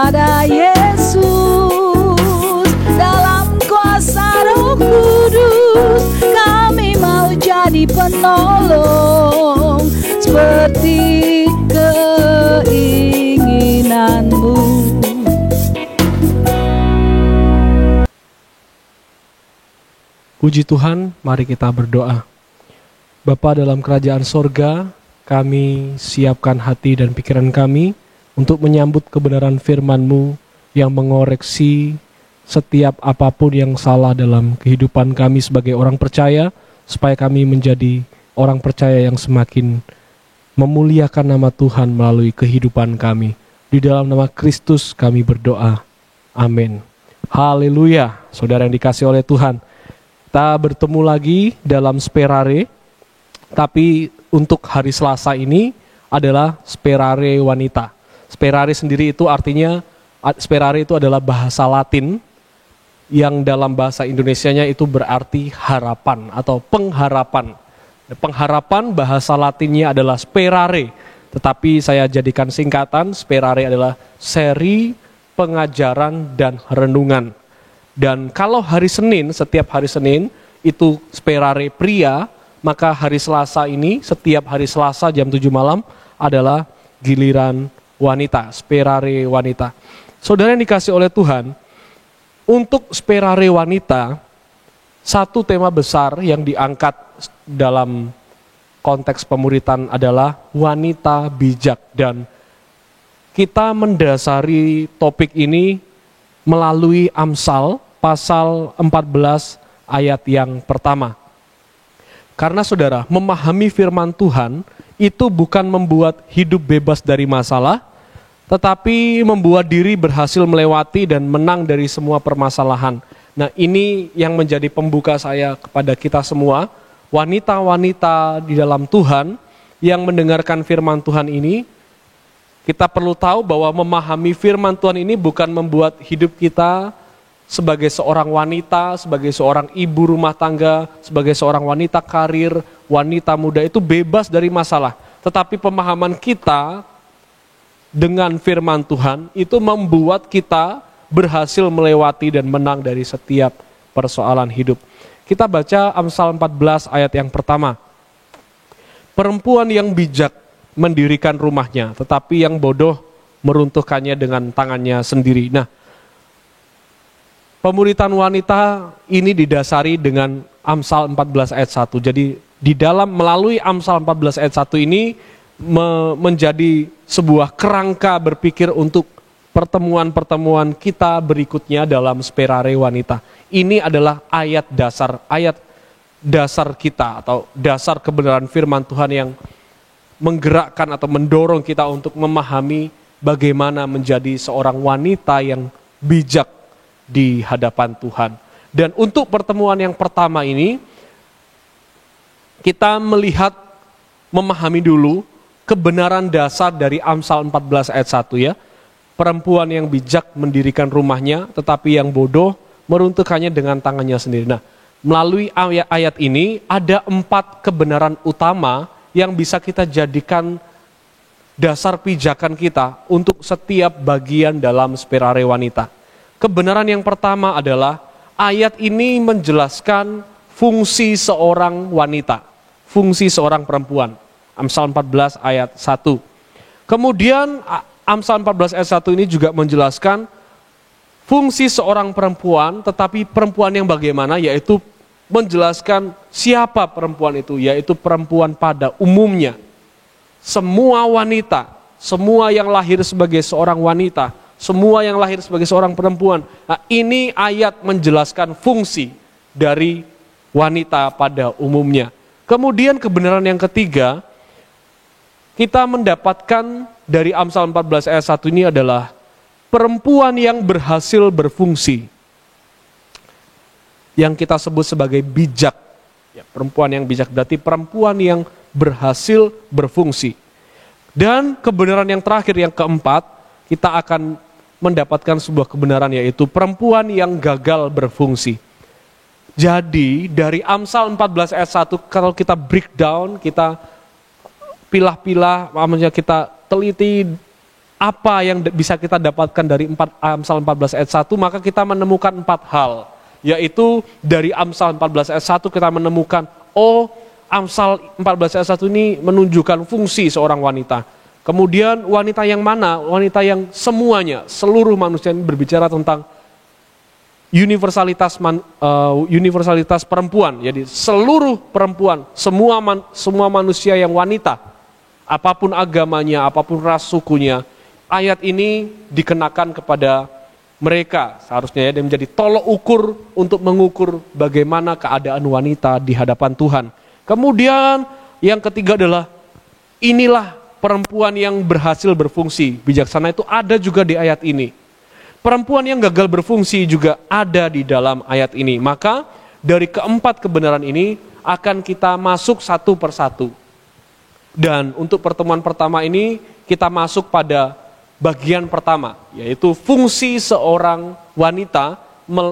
kepada Yesus dalam kuasa Roh Kudus. Kami mau jadi penolong seperti keinginanmu. Puji Tuhan, mari kita berdoa. Bapa dalam kerajaan sorga, kami siapkan hati dan pikiran kami untuk menyambut kebenaran firman-Mu yang mengoreksi setiap apapun yang salah dalam kehidupan kami sebagai orang percaya, supaya kami menjadi orang percaya yang semakin memuliakan nama Tuhan melalui kehidupan kami. Di dalam nama Kristus kami berdoa. Amin. Haleluya. Saudara yang dikasihi oleh Tuhan, kita bertemu lagi dalam Sperare, tapi untuk hari Selasa ini adalah Sperare wanita. Sperare sendiri itu artinya, Sperare itu adalah bahasa Latin yang dalam bahasa Indonesianya itu berarti harapan atau pengharapan. Pengharapan bahasa Latinnya adalah Sperare, tetapi saya jadikan singkatan. Sperare adalah seri pengajaran dan renungan. Dan kalau hari Senin, setiap hari Senin itu Sperare pria, maka hari Selasa ini, setiap hari Selasa jam 7 malam adalah giliran wanita, Sperare wanita. Saudara yang dikasih oleh Tuhan, untuk Sperare wanita, satu tema besar yang diangkat dalam konteks pemuritan adalah wanita bijak. Dan kita mendasari topik ini melalui Amsal pasal 14 ayat yang pertama. Karena saudara, memahami firman Tuhan itu bukan membuat hidup bebas dari masalah, tetapi membuat diri berhasil melewati dan menang dari semua permasalahan. Nah, ini yang menjadi pembuka saya kepada kita semua, wanita-wanita di dalam Tuhan yang mendengarkan firman Tuhan ini. Kita perlu tahu bahwa memahami firman Tuhan ini bukan membuat hidup kita sebagai seorang wanita, sebagai seorang ibu rumah tangga, sebagai seorang wanita karir, wanita muda itu bebas dari masalah. Tetapi pemahaman kita dengan firman Tuhan itu membuat kita berhasil melewati dan menang dari setiap persoalan hidup. Kita baca Amsal 14 ayat yang pertama. Perempuan yang bijak mendirikan rumahnya, tetapi yang bodoh meruntuhkannya dengan tangannya sendiri. Nah, pemuritan wanita ini didasari dengan Amsal 14 ayat 1. Jadi di dalam melalui Amsal 14 ayat 1 ini menjadi sebuah kerangka berpikir untuk pertemuan-pertemuan kita berikutnya dalam Sperare wanita. Ini adalah ayat dasar kita atau dasar kebenaran firman Tuhan yang menggerakkan atau mendorong kita untuk memahami bagaimana menjadi seorang wanita yang bijak di hadapan Tuhan. Dan untuk pertemuan yang pertama ini, kita memahami dulu kebenaran dasar dari Amsal 14 ayat 1 ya. Perempuan yang bijak mendirikan rumahnya, tetapi yang bodoh meruntuhkannya dengan tangannya sendiri. Nah, melalui ayat ini ada 4 kebenaran utama yang bisa kita jadikan dasar pijakan kita untuk setiap bagian dalam Sperare wanita. Kebenaran yang pertama adalah ayat ini menjelaskan fungsi seorang wanita, fungsi seorang perempuan. Amsal 14 ayat 1. Kemudian Amsal 14 ayat 1 ini juga menjelaskan fungsi seorang perempuan, tetapi perempuan yang bagaimana, yaitu menjelaskan siapa perempuan itu, yaitu perempuan pada umumnya. Semua wanita, semua yang lahir sebagai seorang wanita, semua yang lahir sebagai seorang perempuan. Nah, ini ayat menjelaskan fungsi dari wanita pada umumnya. Kemudian kebenaran yang ketiga, kita mendapatkan dari Amsal 14 ayat 1 ini adalah perempuan yang berhasil berfungsi, yang kita sebut sebagai bijak. Ya, perempuan yang bijak berarti perempuan yang berhasil berfungsi. Dan kebenaran yang terakhir, yang keempat, kita akan mendapatkan sebuah kebenaran, yaitu perempuan yang gagal berfungsi. Jadi dari Amsal 14 ayat 1, kalau kita breakdown, kita pilah-pilah, kita teliti apa yang bisa kita dapatkan dari Amsal 14 ayat 1, maka kita menemukan 4 hal. Yaitu dari Amsal 14 ayat 1 kita menemukan, Amsal 14 ayat 1 ini menunjukkan fungsi seorang wanita. Kemudian wanita yang mana? Wanita yang semuanya, seluruh manusia ini berbicara tentang universalitas perempuan. Jadi seluruh perempuan, semua manusia yang wanita, apapun agamanya, apapun ras sukunya, ayat ini dikenakan kepada mereka. Seharusnya dia menjadi tolok ukur untuk mengukur bagaimana keadaan wanita di hadapan Tuhan. Kemudian yang ketiga adalah, inilah perempuan yang berhasil berfungsi. Bijaksana itu ada juga di ayat ini. Perempuan yang gagal berfungsi juga ada di dalam ayat ini. Maka dari keempat kebenaran ini akan kita masuk satu persatu. Dan untuk pertemuan pertama ini kita masuk pada bagian pertama, yaitu fungsi seorang wanita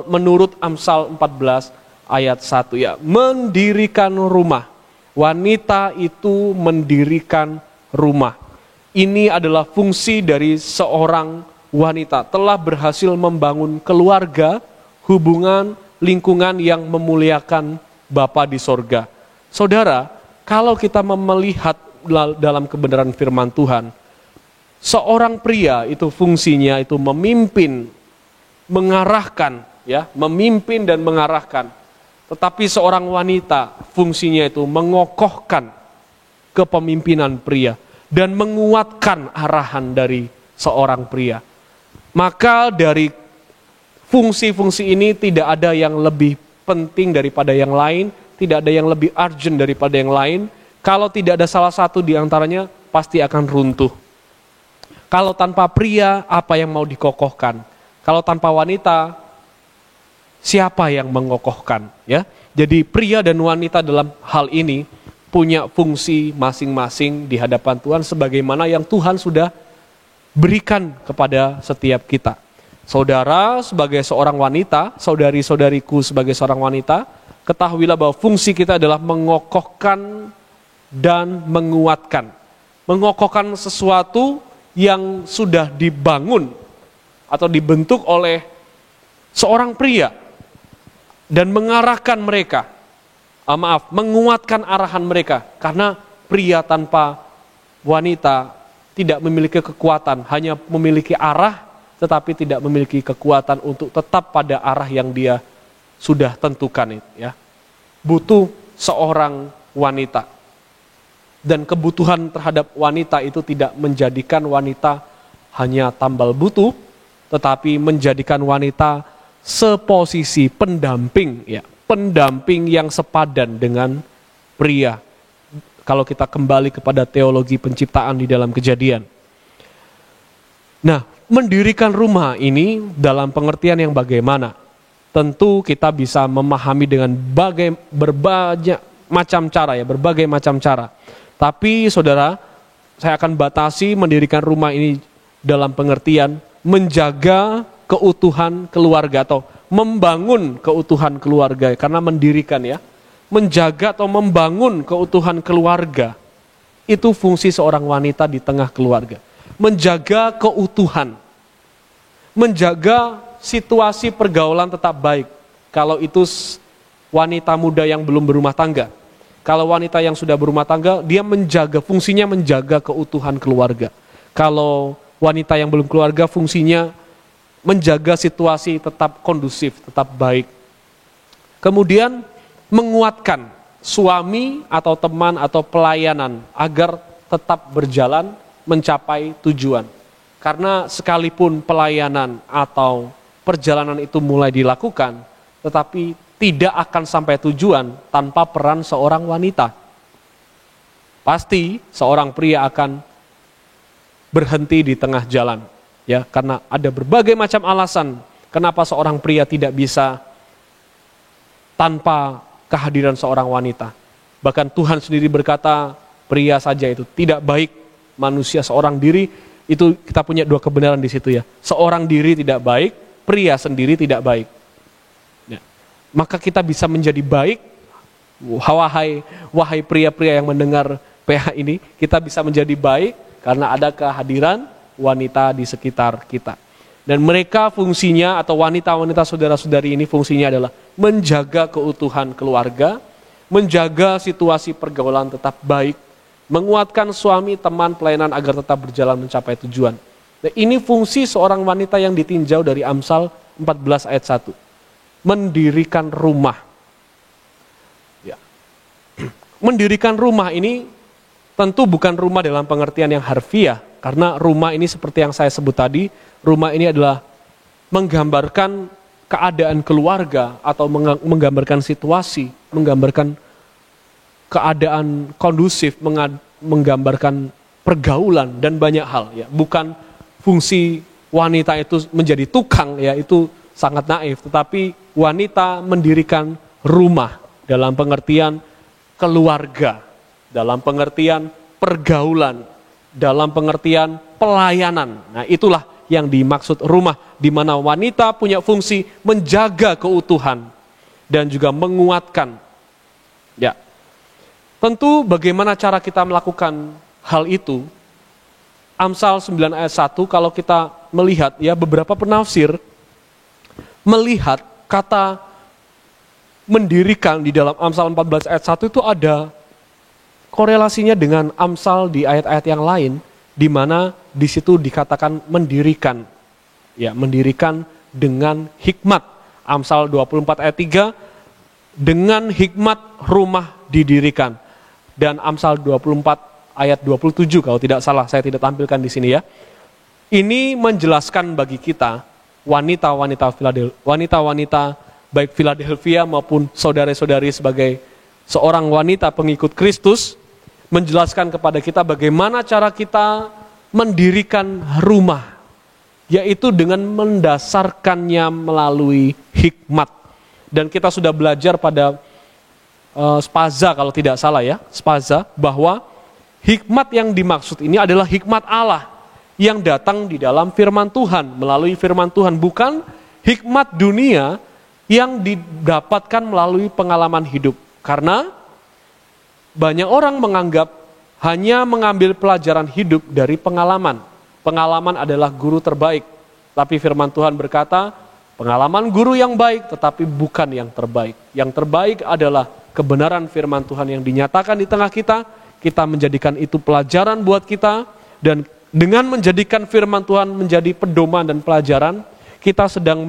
menurut Amsal 14 ayat 1. Ya, mendirikan rumah. Wanita itu mendirikan rumah. Ini adalah fungsi dari seorang wanita, telah berhasil membangun keluarga, hubungan, lingkungan yang memuliakan Bapa di sorga. Saudara, kalau kita melihat dalam kebenaran firman Tuhan, seorang pria itu fungsinya itu memimpin, mengarahkan, ya, memimpin dan mengarahkan. Tetapi seorang wanita fungsinya itu mengokohkan kepemimpinan pria dan menguatkan arahan dari seorang pria. Maka dari fungsi-fungsi ini tidak ada yang lebih penting daripada yang lain, tidak ada yang lebih urgent daripada yang lain. Kalau tidak ada salah satu di antaranya, pasti akan runtuh. Kalau tanpa pria, apa yang mau dikokohkan? Kalau tanpa wanita, siapa yang mengokohkan? Ya, jadi pria dan wanita dalam hal ini punya fungsi masing-masing di hadapan Tuhan, sebagaimana yang Tuhan sudah berikan kepada setiap kita. Saudara sebagai seorang wanita, saudari-saudariku sebagai seorang wanita, ketahuilah bahwa fungsi kita adalah mengokohkan dan menguatkan. Mengokohkan sesuatu yang sudah dibangun atau dibentuk oleh seorang pria dan mengarahkan mereka. Menguatkan arahan mereka, karena pria tanpa wanita tidak memiliki kekuatan, hanya memiliki arah, tetapi tidak memiliki kekuatan untuk tetap pada arah yang dia sudah tentukan. Ya. Butuh seorang wanita. Dan kebutuhan terhadap wanita itu tidak menjadikan wanita hanya tambal butuh, tetapi menjadikan wanita seposisi pendamping, ya, pendamping yang sepadan dengan pria. Kalau kita kembali kepada teologi penciptaan di dalam Kejadian. Nah, mendirikan rumah ini dalam pengertian yang bagaimana? Tentu kita bisa memahami dengan berbagai macam cara, ya, berbagai macam cara. Tapi saudara, saya akan batasi mendirikan rumah ini dalam pengertian menjaga keutuhan keluarga atau membangun keutuhan keluarga, karena mendirikan, ya. Menjaga atau membangun keutuhan keluarga, itu fungsi seorang wanita di tengah keluarga. Menjaga keutuhan, menjaga situasi pergaulan tetap baik. Kalau itu wanita muda yang belum berumah tangga. Kalau wanita yang sudah berumah tangga, dia menjaga, fungsinya menjaga keutuhan keluarga. Kalau wanita yang belum keluarga, fungsinya menjaga situasi tetap kondusif, tetap baik. Kemudian menguatkan suami atau teman atau pelayanan agar tetap berjalan mencapai tujuan. Karena sekalipun pelayanan atau perjalanan itu mulai dilakukan, tetapi tidak akan sampai tujuan tanpa peran seorang wanita. Pasti seorang pria akan berhenti di tengah jalan, ya, karena ada berbagai macam alasan kenapa seorang pria tidak bisa tanpa kehadiran seorang wanita. Bahkan Tuhan sendiri berkata, pria saja itu tidak baik, manusia seorang diri, itu kita punya dua kebenaran di situ, ya. Seorang diri tidak baik, pria sendiri tidak baik. Ya. Maka kita bisa menjadi baik, wahai pria-pria yang mendengar PH ini, kita bisa menjadi baik karena ada kehadiran wanita di sekitar kita. Dan mereka fungsinya, atau wanita-wanita saudara-saudari ini fungsinya adalah menjaga keutuhan keluarga, menjaga situasi pergaulan tetap baik, menguatkan suami, teman, pelayanan agar tetap berjalan mencapai tujuan. Nah, ini fungsi seorang wanita yang ditinjau dari Amsal 14 ayat 1. Mendirikan rumah. Ya. Mendirikan rumah ini tentu bukan rumah dalam pengertian yang harfiah, karena rumah ini seperti yang saya sebut tadi, rumah ini adalah menggambarkan keadaan keluarga atau menggambarkan situasi, menggambarkan keadaan kondusif, menggambarkan pergaulan dan banyak hal. Ya, bukan fungsi wanita itu menjadi tukang, ya itu sangat naif. Tetapi wanita mendirikan rumah dalam pengertian keluarga, dalam pengertian pergaulan, dalam pengertian pelayanan. Nah, itulah yang dimaksud rumah, di mana wanita punya fungsi menjaga keutuhan dan juga menguatkan. Ya, tentu bagaimana cara kita melakukan hal itu? Amsal 9 ayat 1, kalau kita melihat, ya beberapa penafsir melihat kata mendirikan di dalam Amsal 14 ayat 1 itu ada korelasinya dengan Amsal di ayat-ayat yang lain, di mana di situ dikatakan mendirikan. Ya, mendirikan dengan hikmat. Amsal 24 ayat 3, dengan hikmat rumah didirikan. Dan Amsal 24 ayat 27 kalau tidak salah, saya tidak tampilkan di sini ya. Ini menjelaskan bagi kita wanita-wanita baik Philadelphia maupun saudara-saudari sebagai seorang wanita pengikut Kristus, menjelaskan kepada kita bagaimana cara kita mendirikan rumah, yaitu dengan mendasarkannya melalui hikmat. Dan kita sudah belajar pada spaza kalau tidak salah ya, spaza, bahwa hikmat yang dimaksud ini adalah hikmat Allah yang datang di dalam firman Tuhan, melalui firman Tuhan, bukan hikmat dunia yang didapatkan melalui pengalaman hidup. Karena banyak orang menganggap hanya mengambil pelajaran hidup dari pengalaman. Pengalaman adalah guru terbaik. Tapi firman Tuhan berkata, pengalaman guru yang baik tetapi bukan yang terbaik. Yang terbaik adalah kebenaran firman Tuhan yang dinyatakan di tengah kita. Kita menjadikan itu pelajaran buat kita. Dan dengan menjadikan firman Tuhan menjadi pedoman dan pelajaran, kita sedang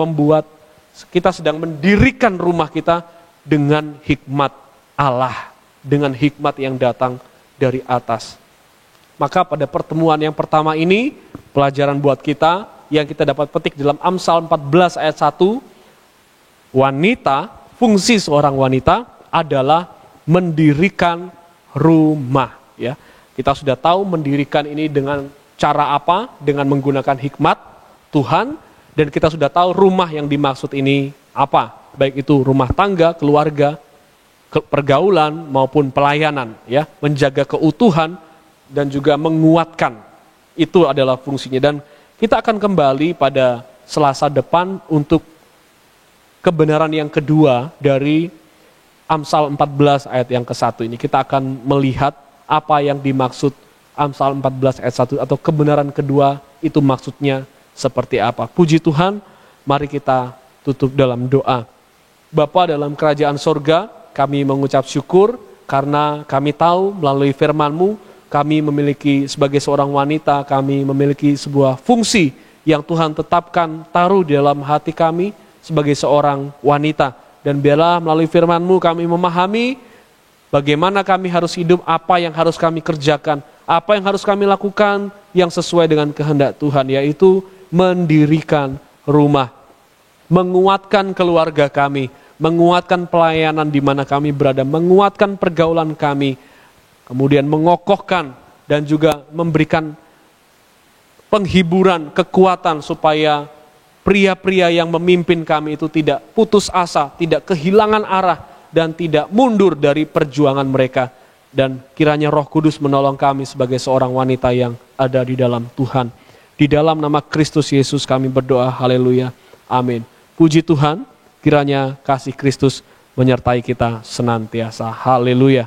mendirikan rumah kita dengan hikmat Allah, dengan hikmat yang datang dari atas. Maka pada pertemuan yang pertama ini, pelajaran buat kita yang kita dapat petik dalam Amsal 14 ayat 1, wanita, fungsi seorang wanita adalah mendirikan rumah. Ya, kita sudah tahu mendirikan ini dengan cara apa, dengan menggunakan hikmat Tuhan, dan kita sudah tahu rumah yang dimaksud ini apa, baik itu rumah tangga, keluarga, pergaulan maupun pelayanan, ya, menjaga keutuhan dan juga menguatkan. Itu adalah fungsinya. Dan kita akan kembali pada Selasa depan untuk kebenaran yang kedua dari Amsal 14 ayat yang ke-1 ini. Kita akan melihat apa yang dimaksud Amsal 14 ayat 1 atau kebenaran kedua itu maksudnya seperti apa. Puji Tuhan, mari kita tutup dalam doa. Bapa dalam kerajaan sorga, kami mengucap syukur karena kami tahu melalui firman-Mu, kami memiliki sebagai seorang wanita, kami memiliki sebuah fungsi yang Tuhan tetapkan, taruh di dalam hati kami sebagai seorang wanita. Dan biarlah melalui firman-Mu kami memahami bagaimana kami harus hidup, apa yang harus kami kerjakan, apa yang harus kami lakukan yang sesuai dengan kehendak Tuhan, yaitu mendirikan rumah, menguatkan keluarga kami, menguatkan pelayanan di mana kami berada, menguatkan pergaulan kami, kemudian mengokohkan dan juga memberikan penghiburan, kekuatan supaya pria-pria yang memimpin kami itu tidak putus asa, tidak kehilangan arah, dan tidak mundur dari perjuangan mereka. Dan kiranya Roh Kudus menolong kami sebagai seorang wanita yang ada di dalam Tuhan. Di dalam nama Kristus Yesus kami berdoa, haleluya, amin. Puji Tuhan, kiranya kasih Kristus menyertai kita senantiasa, haleluya.